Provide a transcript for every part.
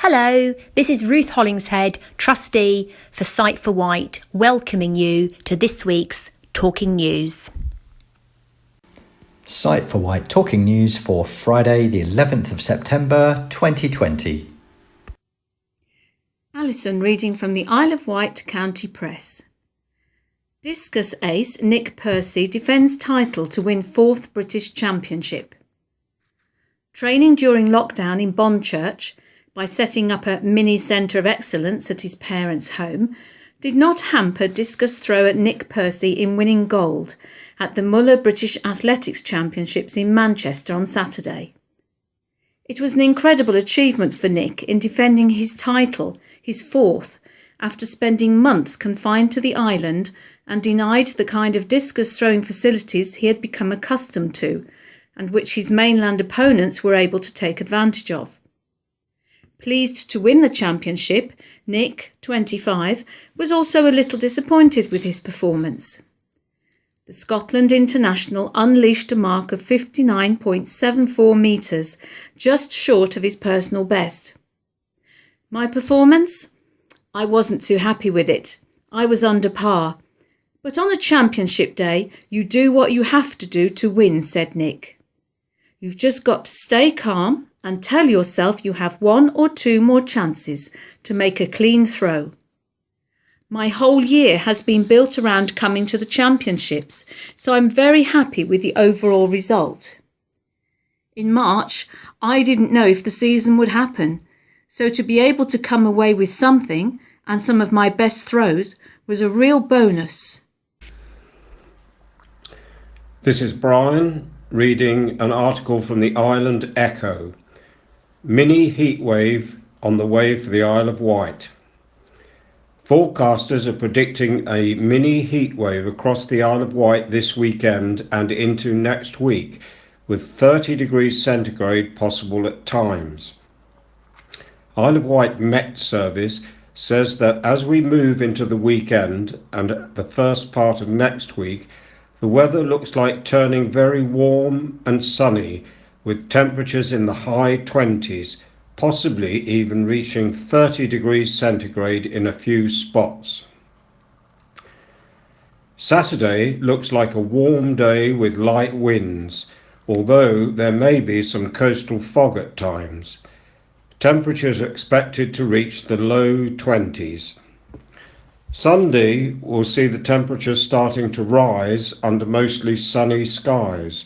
Hello, this is Ruth Hollingshead, trustee for Site for Wight, welcoming you to this week's Talking News. Site for Wight Talking News for Friday the 11th of September 2020. Alison reading from the Isle of Wight County Press. Discus ace Nick Percy defends title to win 4th British Championship. Training during lockdown in Bonchurch by setting up a mini centre of excellence at his parents' home did not hamper discus thrower Nick Percy in winning gold at the Muller British Athletics Championships in Manchester on Saturday. It was an incredible achievement for Nick in defending his title, his 4th, after spending months confined to the island and denied the kind of discus throwing facilities he had become accustomed to and which his mainland opponents were able to take advantage of. Pleased to win the championship, Nick, 25, was also a little disappointed with his performance. The Scotland International unleashed a mark of 59.74 metres, just short of his personal best. My performance? I wasn't too happy with it. I was under par. But on a championship day, you do what you have to do to win, said Nick. You've just got to stay calm and tell yourself you have 1 or 2 more chances to make a clean throw. My whole year has been built around coming to the championships, so I'm very happy with the overall result. In March, I didn't know if the season would happen, so to be able to come away with something and some of my best throws was a real bonus. This is Brian reading an article from the Island Echo. Mini heatwave on the way for the Isle of Wight. Forecasters are predicting a mini heatwave across the Isle of Wight this weekend and into next week, with 30 degrees centigrade possible at times. Isle of Wight Met Service says that as we move into the weekend and the first part of next week, the weather looks like turning very warm and sunny, with temperatures in the high 20s, possibly even reaching 30 degrees centigrade in a few spots. Saturday looks like a warm day with light winds, although there may be some coastal fog at times. Temperatures are expected to reach the low 20s. Sunday will see the temperatures starting to rise under mostly sunny skies.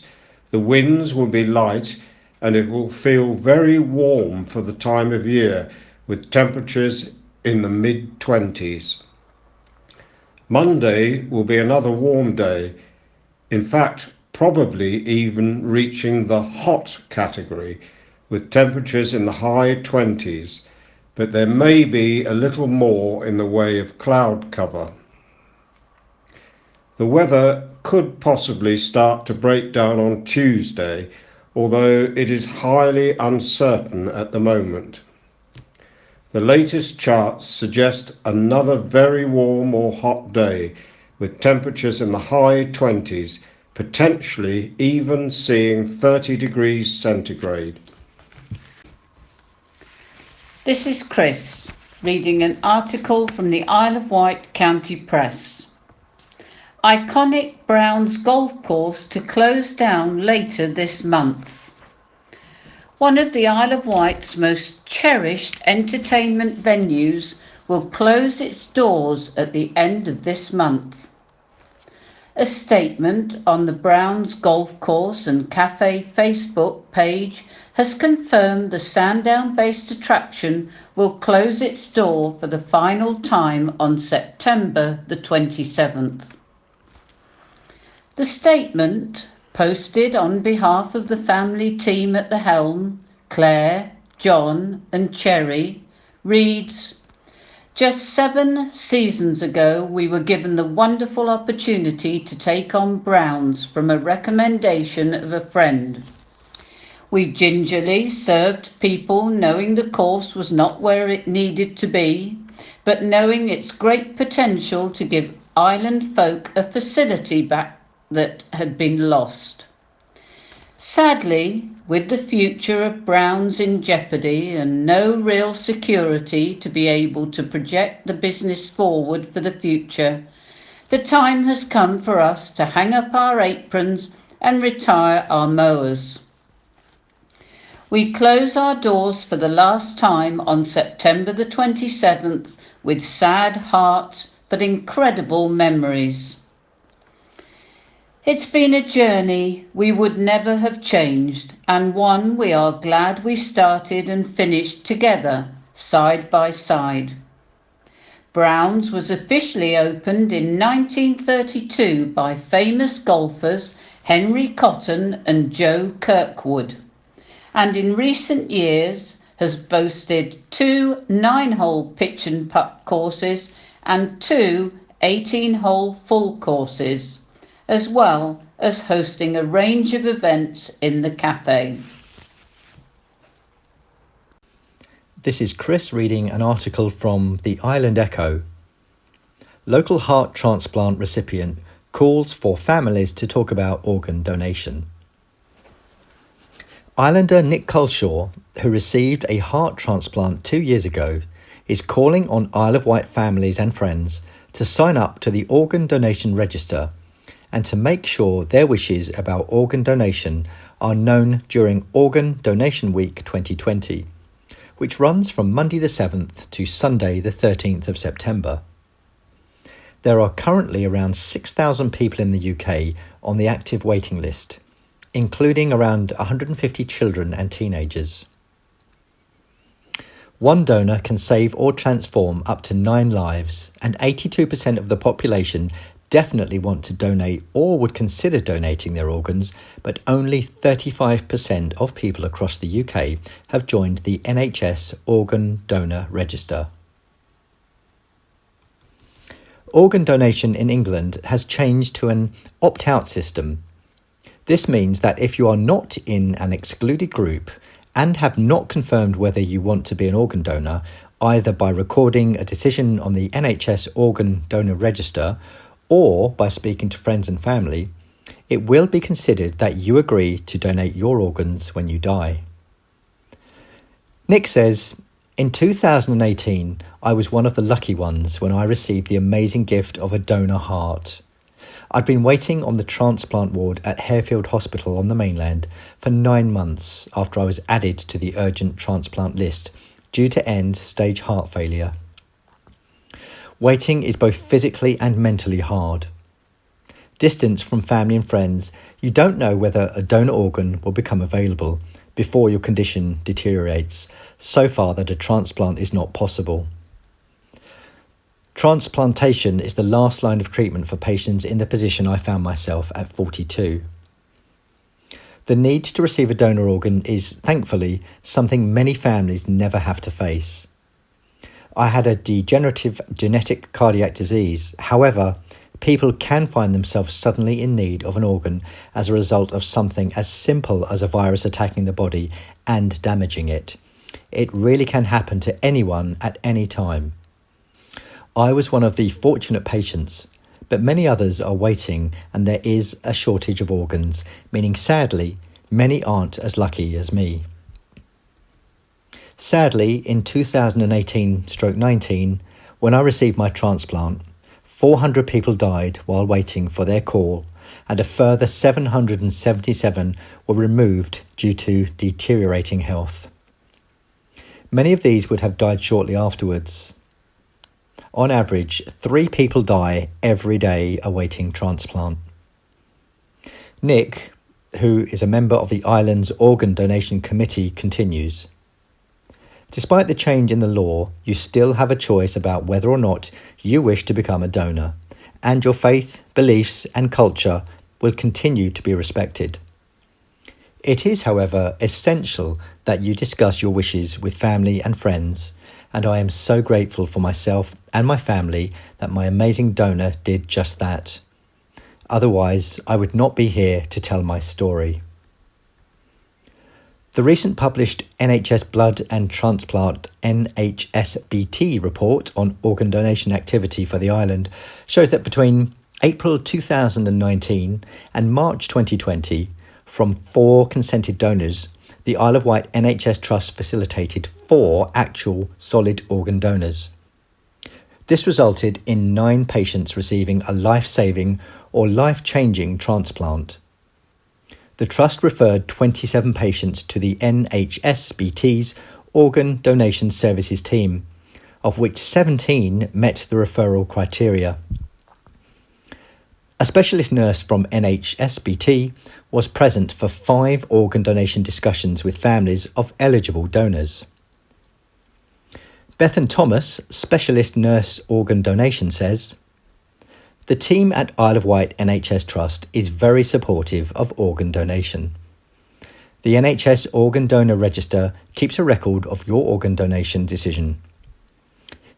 The winds will be light and it will feel very warm for the time of year, with temperatures in the mid-20s. Monday will be another warm day, in fact probably even reaching the hot category, with temperatures in the high 20s, but there may be a little more in the way of cloud cover. The weather could possibly start to break down on Tuesday, although it is highly uncertain at the moment. The latest charts suggest another very warm or hot day, with temperatures in the high 20s, potentially even seeing 30 degrees centigrade. This is Chris, reading an article from the Isle of Wight County Press. Iconic Browns golf course to close down later this month. One of the Isle of Wight's most cherished entertainment venues will close its doors at the end of this month. A statement on the Browns Golf Course and Cafe Facebook page has confirmed the Sandown-based attraction will close its door for the final time on September the 27th. The statement, posted on behalf of the family team at the helm, Claire, John and Cherry, reads, "Just 7 seasons ago we were given the wonderful opportunity to take on Browns from a recommendation of a friend. We gingerly served people knowing the course was not where it needed to be, but knowing its great potential to give island folk a facility back that had been lost. Sadly, with the future of Browns in jeopardy and no real security to be able to project the business forward for the future, the time has come for us to hang up our aprons and retire our mowers. We close our doors for the last time on September the 27th with sad hearts but incredible memories. It's been a journey we would never have changed, and one we are glad we started and finished together, side by side. Brown's was officially opened in 1932 by famous golfers Henry Cotton and Joe Kirkwood, and in recent years has boasted 2 9-hole pitch and putt courses and 2 18-hole full courses, as well as hosting a range of events in the cafe. This is Chris reading an article from the Island Echo. Local heart transplant recipient calls for families to talk about organ donation. Islander Nick Culshaw, who received a heart transplant 2 years ago, is calling on Isle of Wight families and friends to sign up to the organ donation register and to make sure their wishes about organ donation are known during Organ Donation Week 2020, which runs from Monday the 7th to Sunday the 13th of September. There are currently around 6,000 people in the UK on the active waiting list, including around 150 children and teenagers. One donor can save or transform up to 9 lives, and 82% of the population definitely want to donate or would consider donating their organs, but only 35% of people across the UK have joined the NHS Organ Donor Register. Organ donation in England has changed to an opt-out system. This means that if you are not in an excluded group and have not confirmed whether you want to be an organ donor, either by recording a decision on the NHS Organ Donor Register or by speaking to friends and family, it will be considered that you agree to donate your organs when you die. Nick says, "In 2018, I was one of the lucky ones when I received the amazing gift of a donor heart. I'd been waiting on the transplant ward at Harefield Hospital on the mainland for 9 months after I was added to the urgent transplant list due to end-stage heart failure. Waiting is both physically and mentally hard. Distance from family and friends, you don't know whether a donor organ will become available before your condition deteriorates, so far that a transplant is not possible. Transplantation is the last line of treatment for patients in the position I found myself at 42. The need to receive a donor organ is, thankfully, something many families never have to face. I had a degenerative genetic cardiac disease. However, people can find themselves suddenly in need of an organ as a result of something as simple as a virus attacking the body and damaging it. It really can happen to anyone at any time. I was one of the fortunate patients, but many others are waiting and there is a shortage of organs, meaning sadly, many aren't as lucky as me. Sadly, in 2018-19, when I received my transplant, 400 people died while waiting for their call, and a further 777 were removed due to deteriorating health. Many of these would have died shortly afterwards. On average, 3 people die every day awaiting transplant. Nick, who is a member of the island's organ donation committee, continues, "Despite the change in the law, you still have a choice about whether or not you wish to become a donor, and your faith, beliefs and culture will continue to be respected. It is, however, essential that you discuss your wishes with family and friends, and I am so grateful for myself and my family that my amazing donor did just that. Otherwise, I would not be here to tell my story." The recent published NHS Blood and Transplant NHSBT report on organ donation activity for the island shows that between April 2019 and March 2020, From 4 consented donors, the Isle of Wight NHS Trust facilitated 4 actual solid organ donors. This resulted in 9 patients receiving a life-saving or life-changing transplant. The Trust referred 27 patients to the NHSBT's Organ Donation Services team, of which 17 met the referral criteria. A specialist nurse from NHSBT was present for 5 organ donation discussions with families of eligible donors. Bethan Thomas, specialist nurse organ donation, says, "The team at Isle of Wight NHS Trust is very supportive of organ donation. The NHS Organ Donor Register keeps a record of your organ donation decision.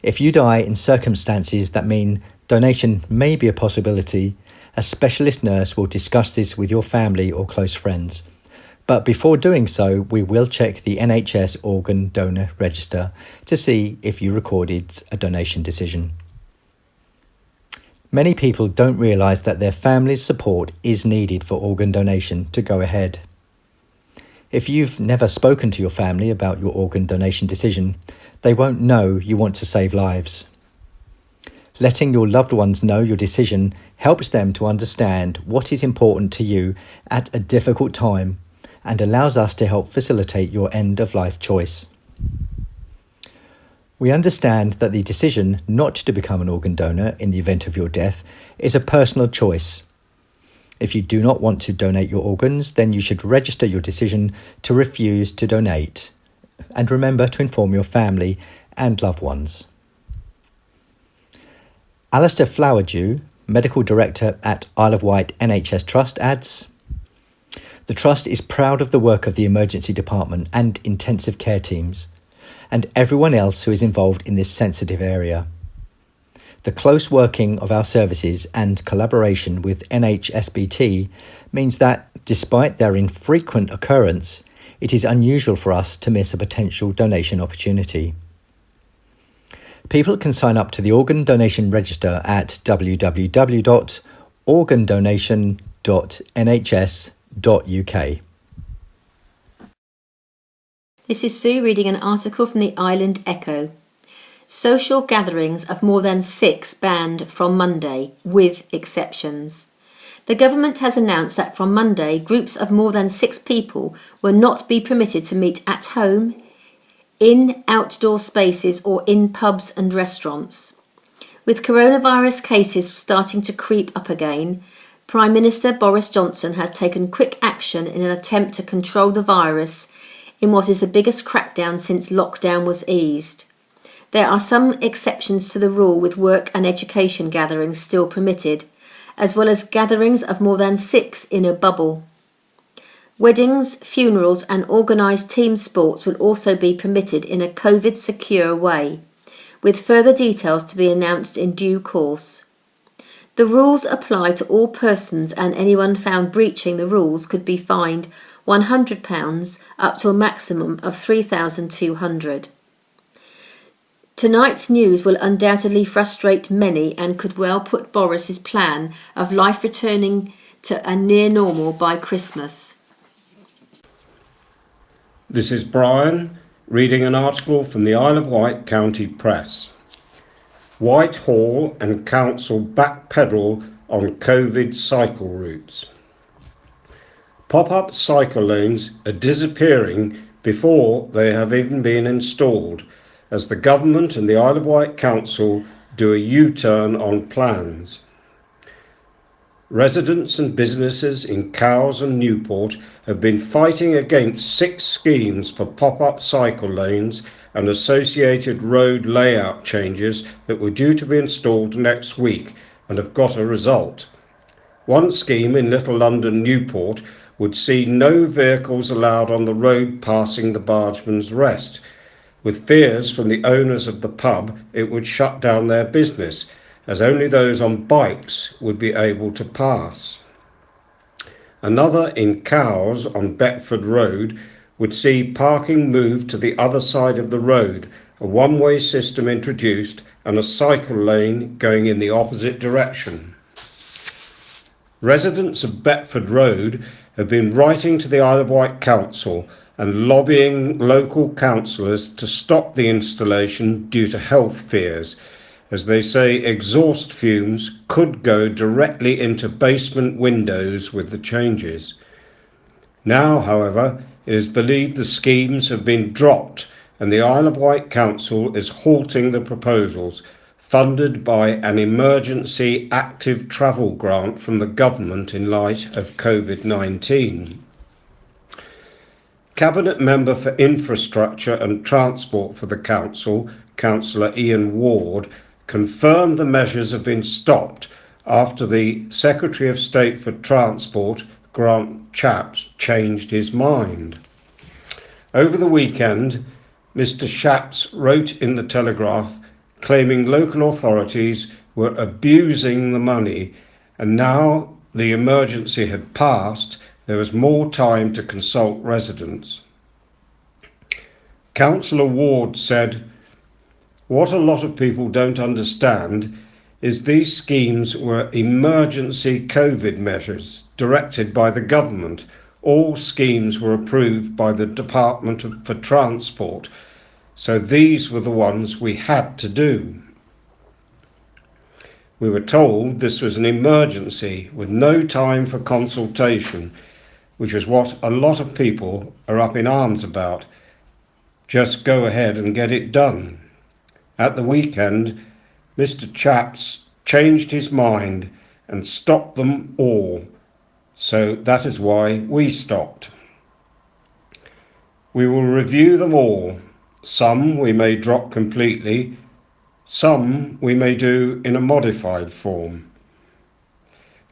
If you die in circumstances that mean donation may be a possibility, a specialist nurse will discuss this with your family or close friends. But before doing so, we will check the NHS Organ Donor Register to see if you recorded a donation decision." Many people don't realise that their family's support is needed for organ donation to go ahead. If you've never spoken to your family about your organ donation decision, they won't know you want to save lives. Letting your loved ones know your decision helps them to understand what is important to you at a difficult time and allows us to help facilitate your end-of-life choice. We understand that the decision not to become an organ donor in the event of your death is a personal choice. If you do not want to donate your organs, then you should register your decision to refuse to donate. And remember to inform your family and loved ones. Alistair Flowerdew, Medical Director at Isle of Wight NHS Trust, adds, "The Trust is proud of the work of the emergency department and intensive care teams, and everyone else who is involved in this sensitive area. The close working of our services and collaboration with NHSBT means that, despite their infrequent occurrence, it is unusual for us to miss a potential donation opportunity." People can sign up to the Organ Donation Register at www.organdonation.nhs.uk. This is Sue reading an article from the Island Echo. Social gatherings of more than 6 banned from Monday, with exceptions. The government has announced that from Monday, groups of more than 6 people will not be permitted to meet at home, in outdoor spaces or in pubs and restaurants. With coronavirus cases starting to creep up again, Prime Minister Boris Johnson has taken quick action in an attempt to control the virus in what is the biggest crackdown since lockdown was eased. There are some exceptions to the rule, with work and education gatherings still permitted, as well as gatherings of more than 6 in a bubble. Weddings, funerals and organised team sports will also be permitted in a COVID-secure way, with further details to be announced in due course. The rules apply to all persons, and anyone found breaching the rules could be fined £100 up to a maximum of £3,200. Tonight's news will undoubtedly frustrate many and could well put Boris's plan of life returning to a near normal by Christmas. This is Brian reading an article from the Isle of Wight County Press. Whitehall and Council backpedal on COVID cycle routes. Pop-up cycle lanes are disappearing before they have even been installed, as the government and the Isle of Wight Council do a U-turn on plans. Residents and businesses in Cowes and Newport have been fighting against 6 schemes for pop-up cycle lanes and associated road layout changes that were due to be installed next week, and have got a result. One scheme in Little London Newport would see no vehicles allowed on the road passing the Bargeman's Rest, with fears from the owners of the pub it would shut down their business, as only those on bikes would be able to pass. Another in Cowes on Betford Road would see parking moved to the other side of the road, a one-way system introduced and a cycle lane going in the opposite direction. Residents of Betford Road have been writing to the Isle of Wight Council and lobbying local councillors to stop the installation due to health fears. As they say, exhaust fumes could go directly into basement windows with the changes. Now, however, it is believed the schemes have been dropped and the Isle of Wight Council is halting the proposals, funded by an emergency active travel grant from the government in light of COVID-19. Cabinet Member for Infrastructure and Transport for the Council, Councillor Ian Ward, confirmed the measures have been stopped after the Secretary of State for Transport, Grant Shapps, changed his mind. Over the weekend, Mr. Shapps wrote in the Telegraph claiming local authorities were abusing the money, and now the emergency had passed, there was more time to consult residents. Councillor Ward said, "What a lot of people don't understand is these schemes were emergency COVID measures directed by the government. All schemes were approved by the Department for Transport, so these were the ones we had to do. We were told this was an emergency with no time for consultation, which is what a lot of people are up in arms about. Just go ahead and get it done." At the weekend, Mr. Shapps changed his mind and stopped them all, so that is why we stopped. We will review them all. Some we may drop completely, some we may do in a modified form.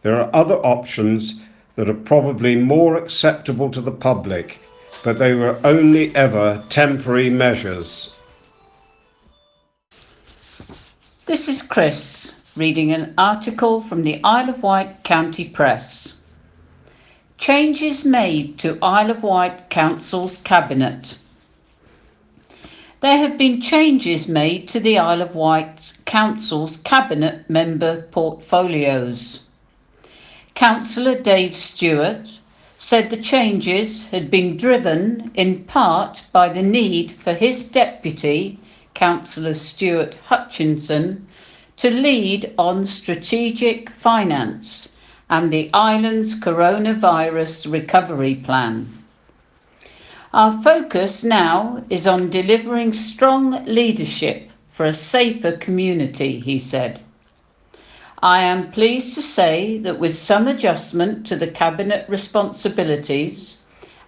There are other options that are probably more acceptable to the public, but they were only ever temporary measures. This is Chris reading an article from the Isle of Wight County Press. Changes made to Isle of Wight Council's Cabinet. There have been changes made to the Isle of Wight Council's Cabinet member portfolios. Councillor Dave Stewart said the changes had been driven in part by the need for his deputy, Councillor Stuart Hutchinson, to lead on strategic finance and the island's coronavirus recovery plan. Our focus now is on delivering strong leadership for a safer community, he said. I am pleased to say that with some adjustment to the Cabinet responsibilities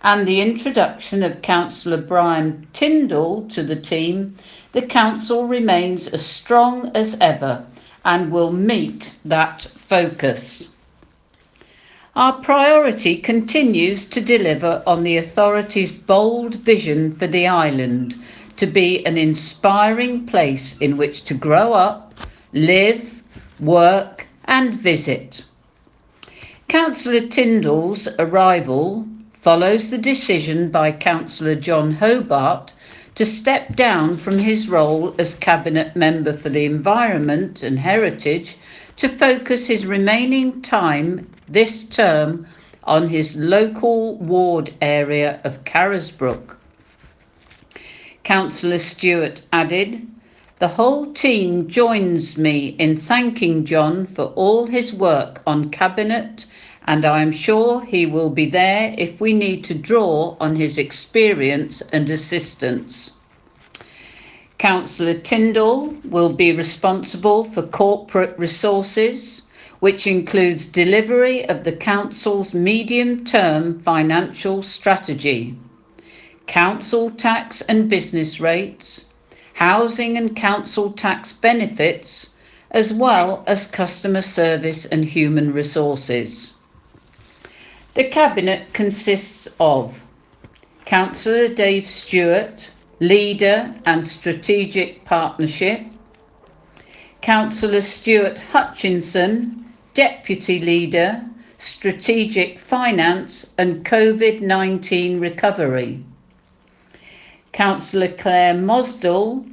and the introduction of Councillor Brian Tyndall to the team, the Council remains as strong as ever and will meet that focus. Our priority continues to deliver on the authority's bold vision for the island to be an inspiring place in which to grow up, live, work and visit. Councillor Tyndall's arrival follows the decision by Councillor John Hobart to step down from his role as Cabinet Member for the Environment and Heritage to focus his remaining time this term on his local ward area of Carisbrooke. Councillor Stewart added, "The whole team joins me in thanking John for all his work on Cabinet, and I am sure he will be there if we need to draw on his experience and assistance." Councillor Tyndall will be responsible for corporate resources, which includes delivery of the Council's medium-term financial strategy, council tax and business rates, housing and council tax benefits, as well as customer service and human resources. The Cabinet consists of Councillor Dave Stewart, Leader and Strategic Partnership, Councillor Stuart Hutchinson, Deputy Leader, Strategic Finance and COVID-19 Recovery, Councillor Claire Mosdell,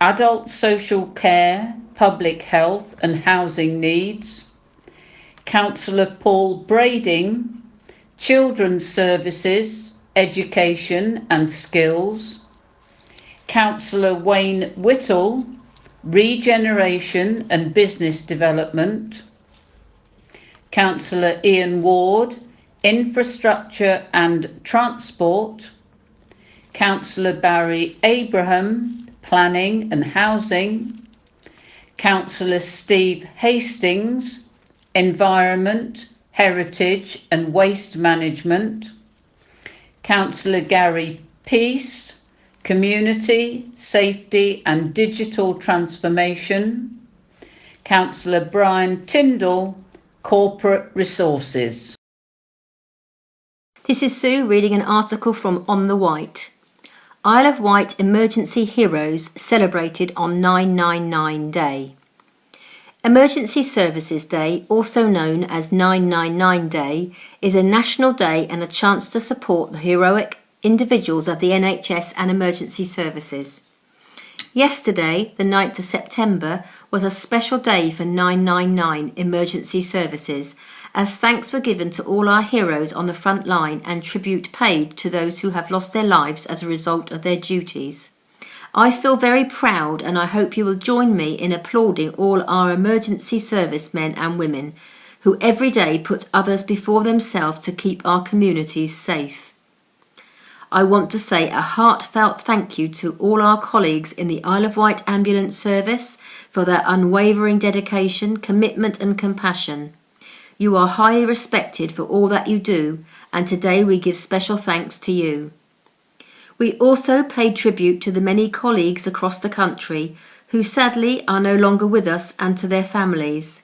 Adult Social Care, Public Health and Housing Needs, Councillor Paul Brading, Children's Services, Education and Skills, Councillor Wayne Whittle, Regeneration and Business Development, Councillor Ian Ward, Infrastructure and Transport, Councillor Barry Abraham, Planning and Housing, Councillor Steve Hastings, Environment, Heritage and Waste Management, Councillor Gary Peace, Community, Safety and Digital Transformation, Councillor Brian Tyndall, Corporate Resources. This is Sue reading an article from On the Wight. Isle of Wight Emergency Heroes celebrated on 999 Day. Emergency Services Day, also known as 999 Day, is a national day and a chance to support the heroic individuals of the NHS and emergency services. Yesterday, the 9th of September, was a special day for 999 emergency services, as thanks were given to all our heroes on the front line and tribute paid to those who have lost their lives as a result of their duties. I feel very proud, and I hope you will join me in applauding all our emergency servicemen and women who every day put others before themselves to keep our communities safe. I want to say a heartfelt thank you to all our colleagues in the Isle of Wight Ambulance Service for their unwavering dedication, commitment and compassion. You are highly respected for all that you do, and today we give special thanks to you. We also pay tribute to the many colleagues across the country who sadly are no longer with us, and to their families.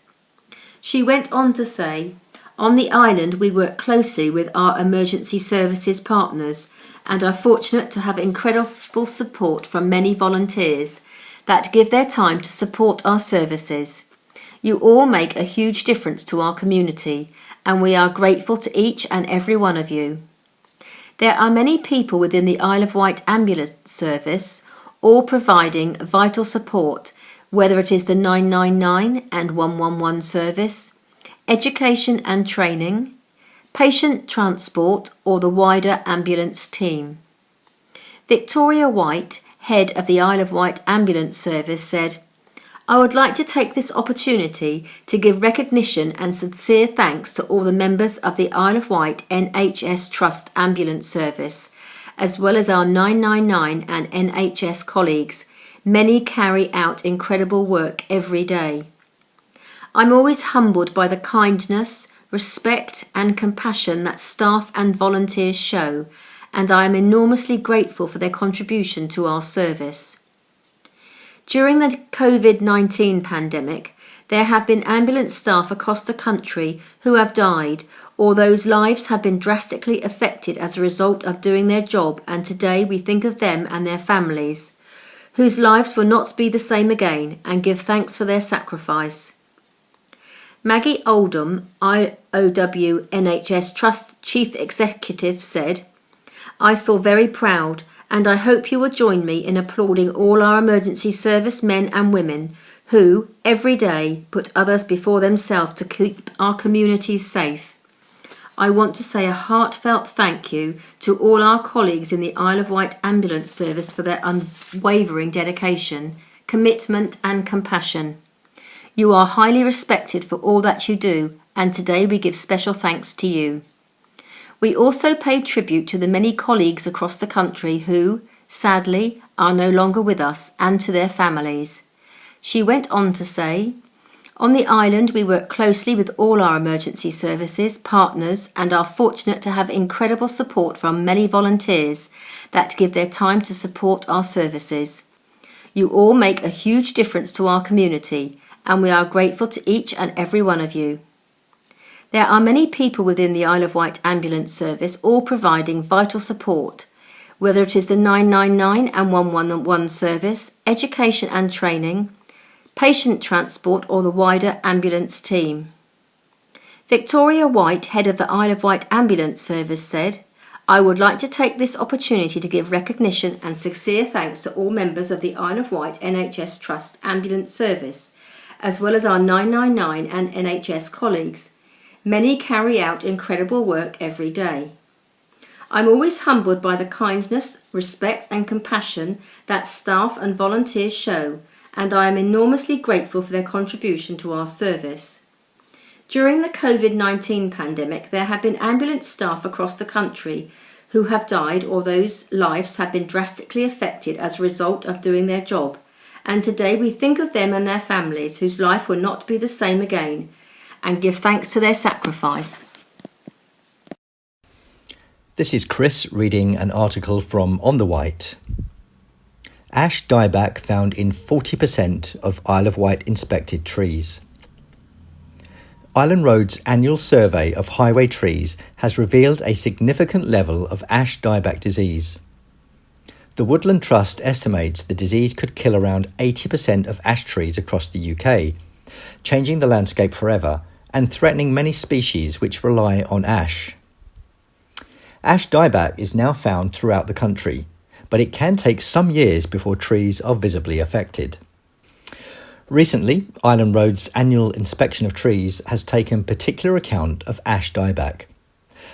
She went on to say, on the island we work closely with our emergency services partners and are fortunate to have incredible support from many volunteers that give their time to support our services. You all make a huge difference to our community, and we are grateful to each and every one of you. There are many people within the Isle of Wight Ambulance Service, all providing vital support, whether it is the 999 and 111 service, education and training, patient transport or the wider ambulance team. Victoria White, head of the Isle of Wight Ambulance Service, said, I would like to take this opportunity to give recognition and sincere thanks to all the members of the Isle of Wight NHS Trust Ambulance Service, as well as our 999 and NHS colleagues. Many carry out incredible work every day. I'm always humbled by the kindness, respect and compassion that staff and volunteers show, and I am enormously grateful for their contribution to our service. During the COVID-19 pandemic, there have been ambulance staff across the country who have died, or those lives have been drastically affected as a result of doing their job, and today we think of them and their families, whose lives will not be the same again, and give thanks for their sacrifice. Maggie Oldham, IOW NHS Trust Chief Executive, said, I feel very proud, and I hope you will join me in applauding all our emergency service men and women who, every day, put others before themselves to keep our communities safe. I want to say a heartfelt thank you to all our colleagues in the Isle of Wight Ambulance Service for their unwavering dedication, commitment and compassion. You are highly respected for all that you do, and today we give special thanks to you. We also pay tribute to the many colleagues across the country who, sadly, are no longer with us, and to their families. She went on to say, on the island we work closely with all our emergency services, partners, and are fortunate to have incredible support from many volunteers that give their time to support our services. You all make a huge difference to our community, and we are grateful to each and every one of you. There are many people within the Isle of Wight Ambulance Service all providing vital support, whether it is the 999 and 111 service, education and training, patient transport or the wider ambulance team. Victoria White, head of the Isle of Wight Ambulance Service, said, I would like to take this opportunity to give recognition and sincere thanks to all members of the Isle of Wight NHS Trust Ambulance Service, as well as our 999 and NHS colleagues. Many carry out incredible work every day. I'm always humbled by the kindness, respect and compassion that staff and volunteers show, and I am enormously grateful for their contribution to our service. During the COVID-19 pandemic, there have been ambulance staff across the country who have died or whose lives have been drastically affected as a result of doing their job, and today we think of them and their families whose life will not be the same again, and give thanks to their sacrifice. This is Chris reading an article from On the Wight. Ash dieback found in 40% of Isle of Wight inspected trees. Island Road's annual survey of highway trees has revealed a significant level of ash dieback disease. The Woodland Trust estimates the disease could kill around 80% of ash trees across the UK, changing the landscape forever and threatening many species which rely on ash. Ash dieback is now found throughout the country, but it can take some years before trees are visibly affected. Recently, Island Road's annual inspection of trees has taken particular account of ash dieback,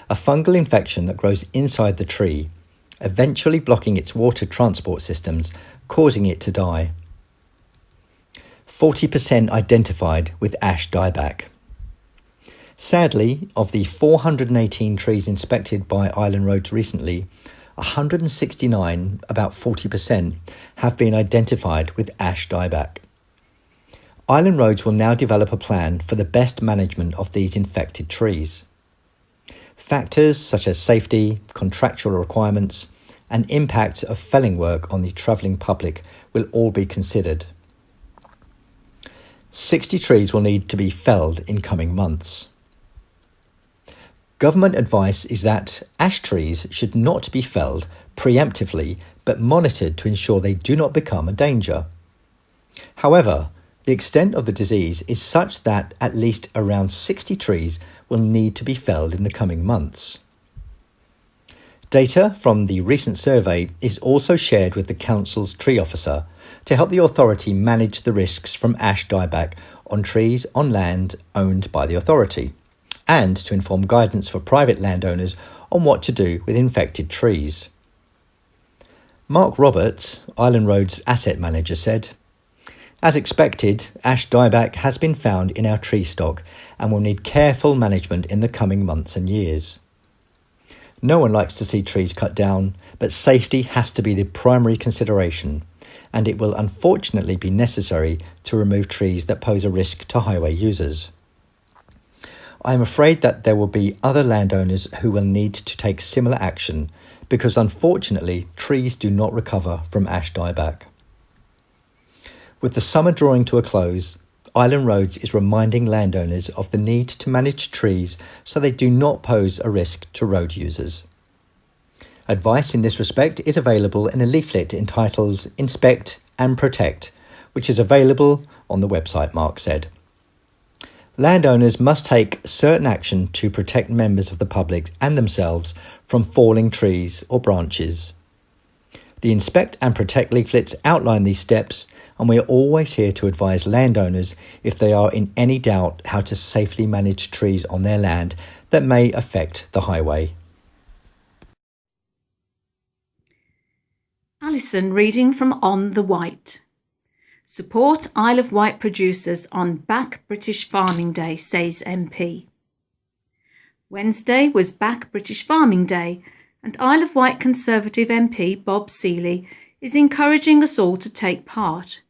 a fungal infection that grows inside the tree, eventually blocking its water transport systems, causing it to die. 40% identified with ash dieback. Sadly, of the 418 trees inspected by Island Roads recently, 169, about 40%, have been identified with ash dieback. Island Roads will now develop a plan for the best management of these infected trees. Factors such as safety, contractual requirements, and impact of felling work on the travelling public will all be considered. 60 trees will need to be felled in coming months. Government advice is that ash trees should not be felled preemptively but monitored to ensure they do not become a danger. However, the extent of the disease is such that at least around 60 trees will need to be felled in the coming months. Data from the recent survey is also shared with the Council's tree officer to help the authority manage the risks from ash dieback on trees on land owned by the authority, and to inform guidance for private landowners on what to do with infected trees. Mark Roberts, Island Road's asset manager, said, "As expected, ash dieback has been found in our tree stock and will need careful management in the coming months and years. No one likes to see trees cut down, but safety has to be the primary consideration, and it will unfortunately be necessary to remove trees that pose a risk to highway users. I am afraid that there will be other landowners who will need to take similar action because unfortunately trees do not recover from ash dieback." With the summer drawing to a close, Island Roads is reminding landowners of the need to manage trees so they do not pose a risk to road users. Advice in this respect is available in a leaflet entitled Inspect and Protect, which is available on the website, Mark said. Landowners must take certain action to protect members of the public and themselves from falling trees or branches. The Inspect and Protect leaflets outline these steps, and we are always here to advise landowners if they are in any doubt how to safely manage trees on their land that may affect the highway. Alison reading from On the Wight. Support Isle of Wight producers on Back British Farming Day, says MP. Wednesday was Back British Farming Day, and Isle of Wight Conservative MP Bob Seeley is encouraging us all to take part.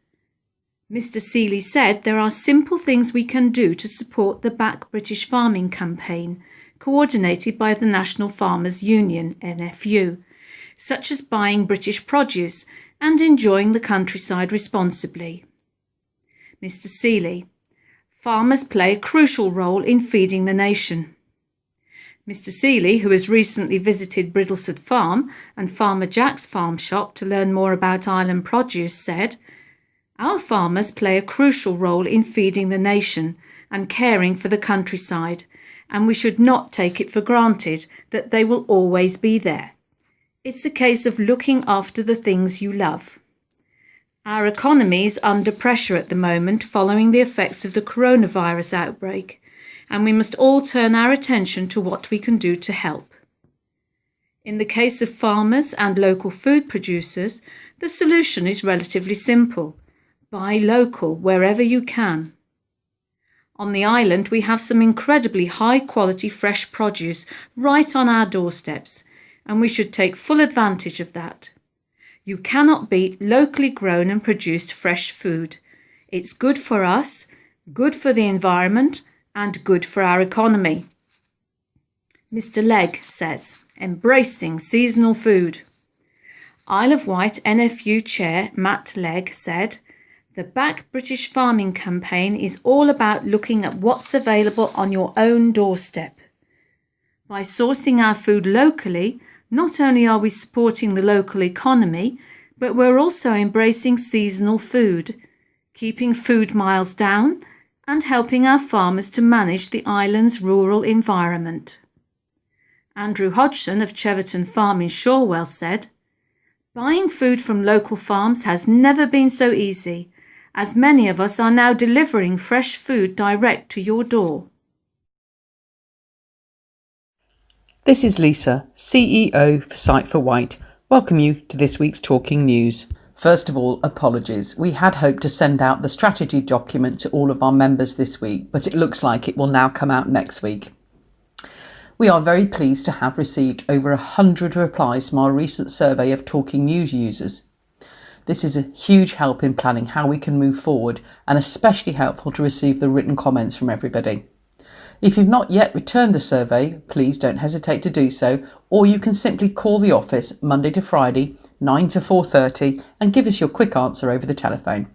Mr Seeley said there are simple things we can do to support the Back British Farming campaign, coordinated by the National Farmers Union, NFU, such as buying British produce and enjoying the countryside responsibly. Mr Seeley: farmers play a crucial role in feeding the nation. Mr Seeley, who has recently visited Bridlesford Farm and Farmer Jack's farm shop to learn more about island produce, said, "Our farmers play a crucial role in feeding the nation and caring for the countryside, and we should not take it for granted that they will always be there. It's a case of looking after the things you love. Our economy is under pressure at the moment following the effects of the coronavirus outbreak, and we must all turn our attention to what we can do to help. In the case of farmers and local food producers, the solution is relatively simple. Buy local wherever you can. On the island, we have some incredibly high-quality fresh produce right on our doorsteps, and we should take full advantage of that. You cannot beat locally grown and produced fresh food. It's good for us, good for the environment, and good for our economy. Mr. Legg says, embracing seasonal food. Isle of Wight NFU Chair Matt Legg said, the Back British Farming campaign is all about looking at what's available on your own doorstep. By sourcing our food locally, not only are we supporting the local economy, but we're also embracing seasonal food, keeping food miles down and helping our farmers to manage the island's rural environment. Andrew Hodgson of Cheverton Farm in Shorewell said, buying food from local farms has never been so easy, as many of us are now delivering fresh food direct to your door. This is Lisa, CEO for Site for Wight. Welcome you to this week's Talking News. First of all, apologies. We had hoped to send out the strategy document to all of our members this week, but it looks like it will now come out next week. We are very pleased to have received over 100 replies from our recent survey of Talking News users. This is a huge help in planning how we can move forward, and especially helpful to receive the written comments from everybody. If you've not yet returned the survey, please don't hesitate to do so, or you can simply call the office Monday to Friday, 9 to 4:30, and give us your quick answer over the telephone.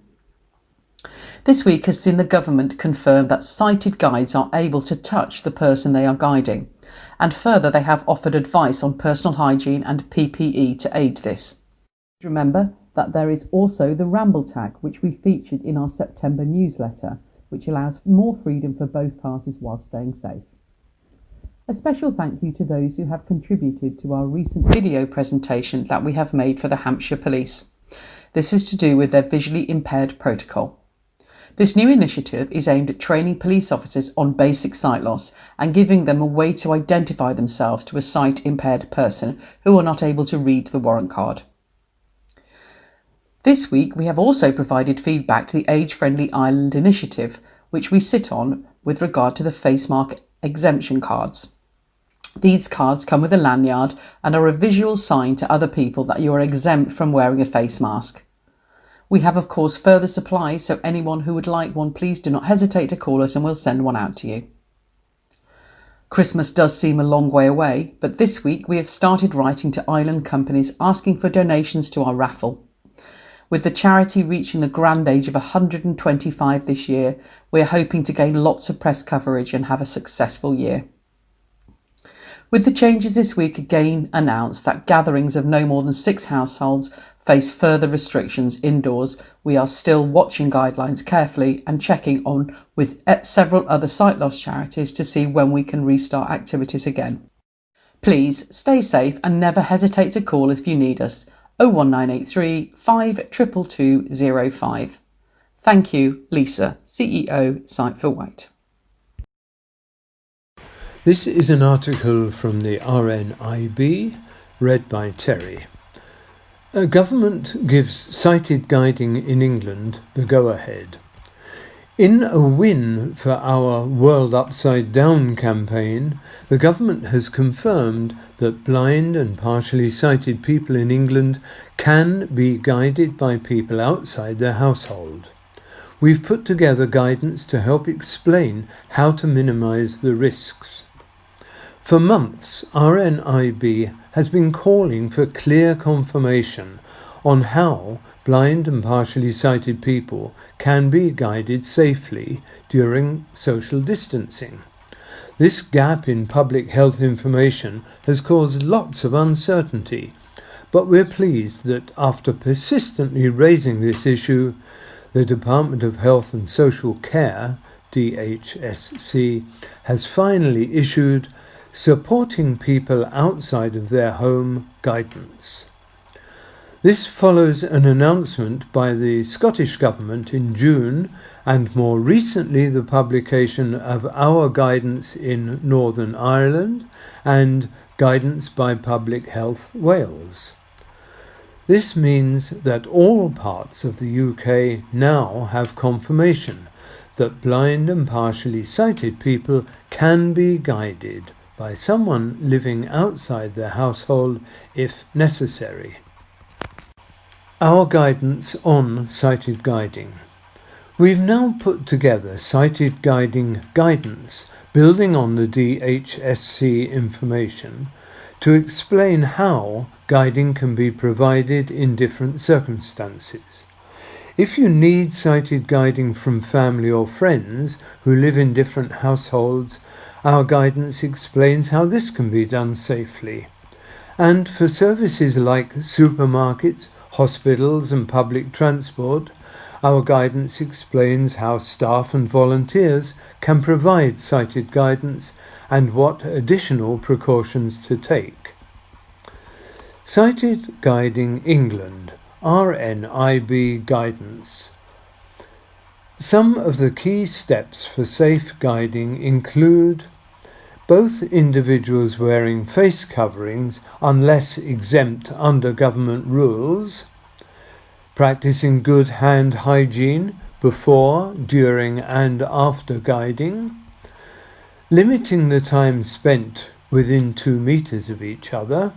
This week has seen the government confirm that sighted guides are able to touch the person they are guiding, and further they have offered advice on personal hygiene and PPE to aid this. Remember that there is also the Ramble tag, which we featured in our September newsletter, which allows more freedom for both parties while staying safe. A special thank you to those who have contributed to our recent video presentation that we have made for the Hampshire Police. This is to do with their visually impaired protocol. This new initiative is aimed at training police officers on basic sight loss and giving them a way to identify themselves to a sight-impaired person who are not able to read the warrant card. This week we have also provided feedback to the Age Friendly Island initiative, which we sit on with regard to the face mark exemption cards. These cards come with a lanyard and are a visual sign to other people that you are exempt from wearing a face mask. We have of course further supplies, so anyone who would like one, please do not hesitate to call us and we'll send one out to you. Christmas does seem a long way away, but this week we have started writing to island companies asking for donations to our raffle. With the charity reaching the grand age of 125 this year, we are hoping to gain lots of press coverage and have a successful year. With the changes this week again announced that gatherings of no more than 6 households face further restrictions indoors, we are still watching guidelines carefully and checking on with several other sight loss charities to see when we can restart activities again. Please stay safe and never hesitate to call if you need us. 01983 522205. Thank you, Lisa, CEO, Site for Wight. This is an article from the RNIB, read by Terry. A government gives sighted guiding in England the go-ahead. In a win for our World Upside Down campaign, the government has confirmed that blind and partially sighted people in England can be guided by people outside their household. We've put together guidance to help explain how to minimise the risks. For months, RNIB has been calling for clear confirmation on how blind and partially sighted people can be guided safely during social distancing. This gap in public health information has caused lots of uncertainty, but we're pleased that after persistently raising this issue, the Department of Health and Social Care, DHSC, has finally issued supporting people outside of their home guidance. This follows an announcement by the Scottish Government in June and more recently the publication of Our Guidance in Northern Ireland and Guidance by Public Health Wales. This means that all parts of the UK now have confirmation that blind and partially sighted people can be guided by someone living outside their household if necessary. Our guidance on sighted guiding. We've now put together sighted guiding guidance, building on the DHSC information, to explain how guiding can be provided in different circumstances. If you need sighted guiding from family or friends who live in different households, our guidance explains how this can be done safely. And for services like supermarkets, hospitals and public transport, our guidance explains how staff and volunteers can provide sighted guidance and what additional precautions to take. Sighted Guiding England, RNIB guidance. Some of the key steps for safe guiding include both individuals wearing face coverings unless exempt under government rules, practicing good hand hygiene before, during and after guiding, limiting the time spent within 2 meters of each other,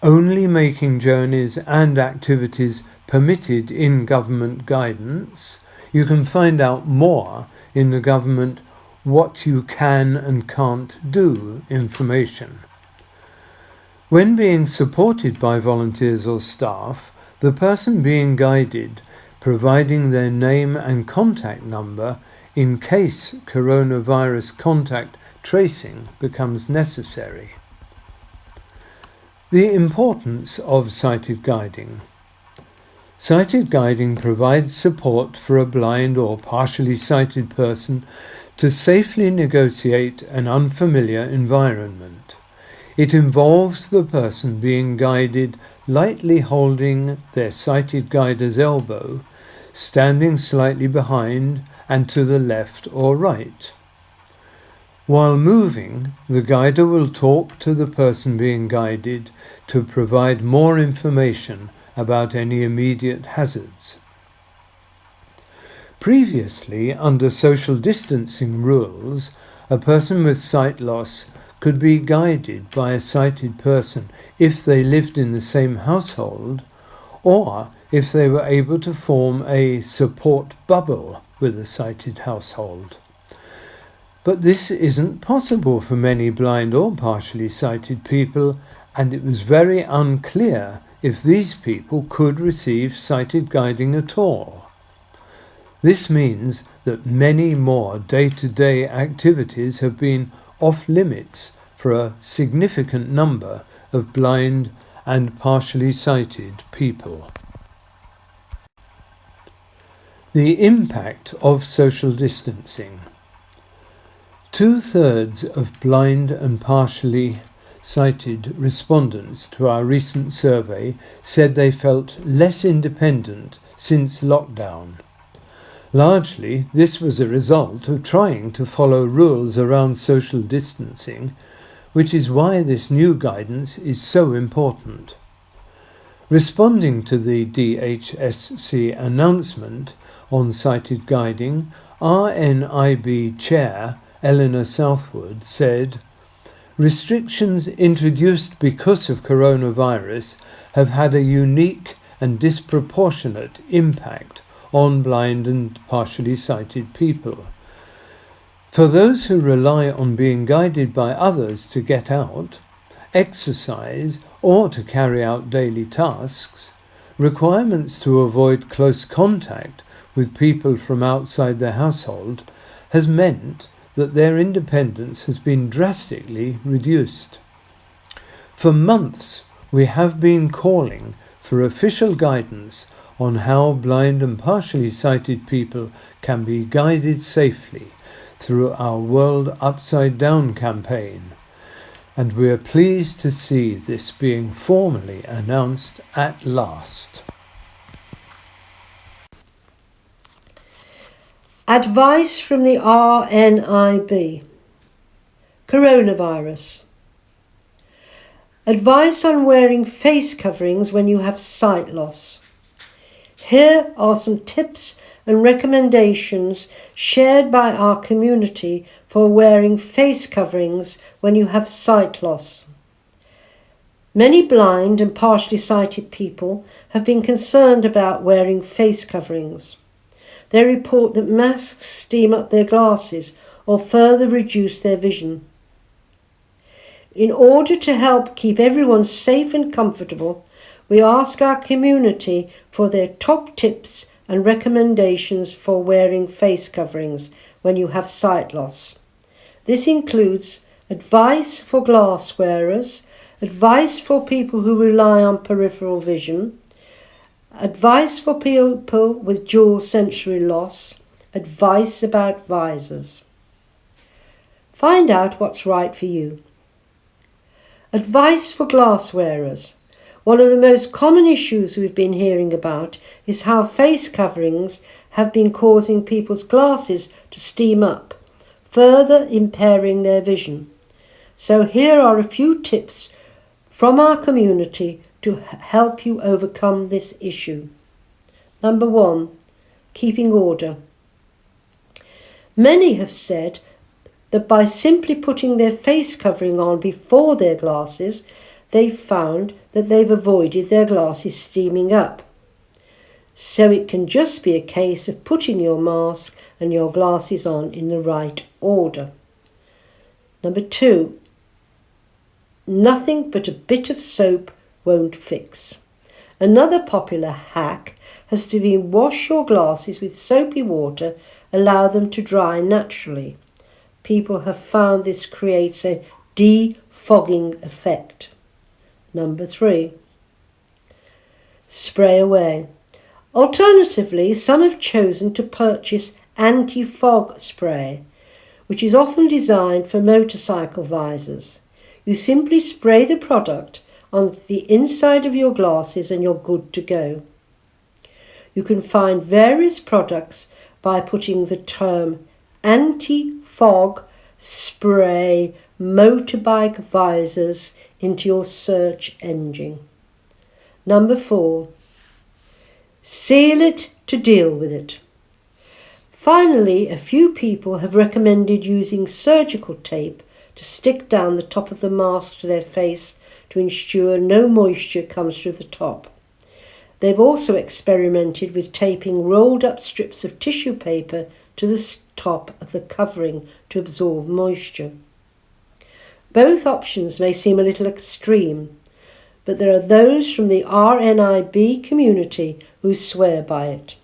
only making journeys and activities permitted in government guidance. You can find out more in the government what you can and can't do information. When being supported by volunteers or staff, the person being guided providing their name and contact number in case coronavirus contact tracing becomes necessary. The importance of sighted guiding. Sighted guiding provides support for a blind or partially sighted person to safely negotiate an unfamiliar environment. It involves the person being guided lightly holding their sighted guider's elbow, standing slightly behind and to the left or right. While moving, the guider will talk to the person being guided to provide more information about any immediate hazards. Previously, under social distancing rules, a person with sight loss could be guided by a sighted person if they lived in the same household or if they were able to form a support bubble with a sighted household. But this isn't possible for many blind or partially sighted people, and it was very unclear if these people could receive sighted guiding at all. This means that many more day-to-day activities have been off limits for a significant number of blind and partially sighted people. The impact of social distancing. 2/3 of blind and partially sighted respondents to our recent survey said they felt less independent since lockdown. Largely, this was a result of trying to follow rules around social distancing, which is why this new guidance is so important. Responding to the DHSC announcement on sighted guiding, RNIB Chair Eleanor Southwood said, "Restrictions introduced because of coronavirus have had a unique and disproportionate impact on blind and partially sighted people. For those who rely on being guided by others to get out, exercise, or to carry out daily tasks, requirements to avoid close contact with people from outside their household has meant that their independence has been drastically reduced. For months, we have been calling for official guidance on how blind and partially sighted people can be guided safely through our World Upside Down campaign. and we are pleased to see this being formally announced at last. Advice from the RNIB. Coronavirus. Advice on wearing face coverings when you have sight loss. Here are some tips and recommendations shared by our community for wearing face coverings when you have sight loss. Many blind and partially sighted people have been concerned about wearing face coverings. They report that masks steam up their glasses or further reduce their vision. In order to help keep everyone safe and comfortable, we ask our community for their top tips and recommendations for wearing face coverings when you have sight loss. This includes advice for glass wearers, advice for people who rely on peripheral vision, advice for people with dual sensory loss, advice about visors. Find out what's right for you. Advice for glass wearers. One of the most common issues we've been hearing about is how face coverings have been causing people's glasses to steam up, further impairing their vision. So here are a few tips from our community to help you overcome this issue. Number 1, keeping order. Many have said that by simply putting their face covering on before their glasses, they've found that they've avoided their glasses steaming up. So it can just be a case of putting your mask and your glasses on in the right order. Number 2, nothing but a bit of soap won't fix. Another popular hack has to be wash your glasses with soapy water, allow them to dry naturally. People have found this creates a defogging effect. Number 3, spray away. Alternatively, some have chosen to purchase anti-fog spray, which is often designed for motorcycle visors. You simply spray the product on the inside of your glasses and you're good to go. You can find various products by putting the term anti-fog spray motorbike visors into your search engine. Number 4, seal it to deal with it. Finally, a few people have recommended using surgical tape to stick down the top of the mask to their face to ensure no moisture comes through the top. They've also experimented with taping rolled up strips of tissue paper to the top of the covering to absorb moisture. Both options may seem a little extreme, but there are those from the RNIB community who swear by it.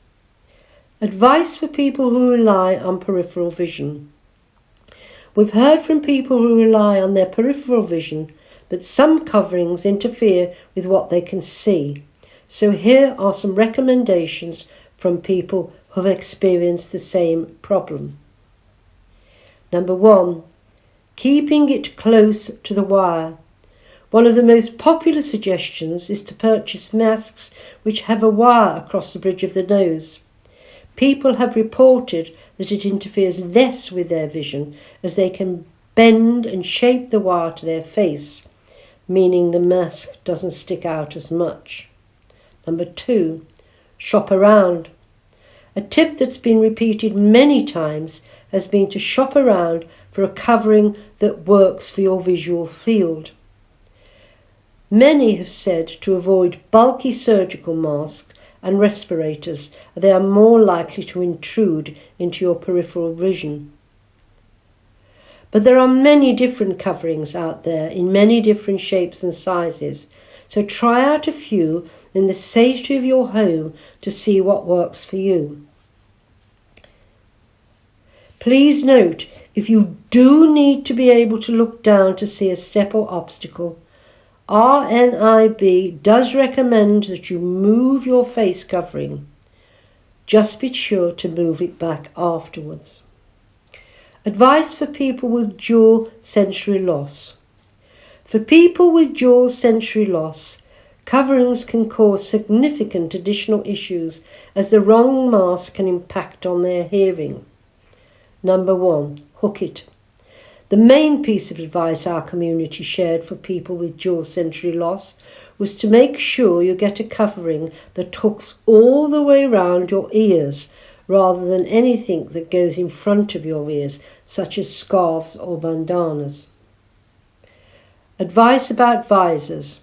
Advice for people who rely on peripheral vision. We've heard from people who rely on their peripheral vision that some coverings interfere with what they can see. So here are some recommendations from people who have experienced the same problem. Number 1, keeping it close to the wire. One of the most popular suggestions is to purchase masks which have a wire across the bridge of the nose. People have reported that it interferes less with their vision as they can bend and shape the wire to their face, meaning the mask doesn't stick out as much. Number 2, shop around. A tip that's been repeated many times has been to shop around for a covering that works for your visual field. Many have said to avoid bulky surgical masks and respirators. They are more likely to intrude into your peripheral vision. But there are many different coverings out there in many different shapes and sizes, so try out a few in the safety of your home to see what works for you. Please note, if you do need to be able to look down to see a step or obstacle, RNIB does recommend that you move your face covering. Just be sure to move it back afterwards. Advice for people with dual sensory loss. For people with dual sensory loss, coverings can cause significant additional issues as the wrong mask can impact on their hearing. Number 1. Hook it. The main piece of advice our community shared for people with dual sensory loss was to make sure you get a covering that hooks all the way round your ears rather than anything that goes in front of your ears, such as scarves or bandanas. Advice about visors.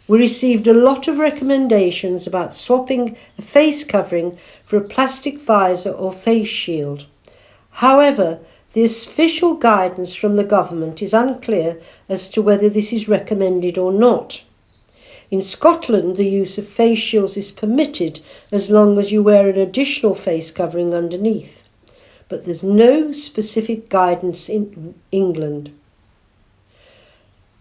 We received a lot of recommendations about swapping a face covering for a plastic visor or face shield. However, the official guidance from the government is unclear as to whether this is recommended or not. In Scotland, the use of face shields is permitted as long as you wear an additional face covering underneath, but there's no specific guidance in England.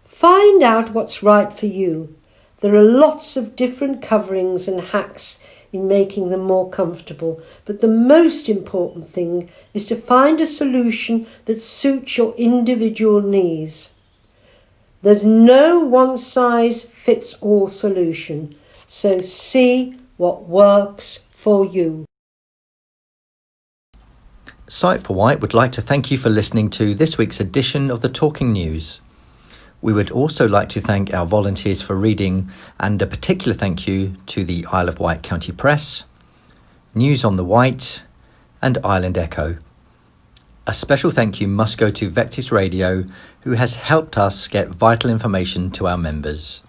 Find out what's right for you. There are lots of different coverings and hacks in making them more comfortable, but the most important thing is to find a solution that suits your individual needs. There's no one-size-fits-all solution, so see what works for you. Sight for Wight would like to thank you for listening to this week's edition of the Talking News. We would also like to thank our volunteers for reading, and a particular thank you to the Isle of Wight County Press, News on the Wight and Island Echo. A special thank you must go to Vectis Radio, who has helped us get vital information to our members.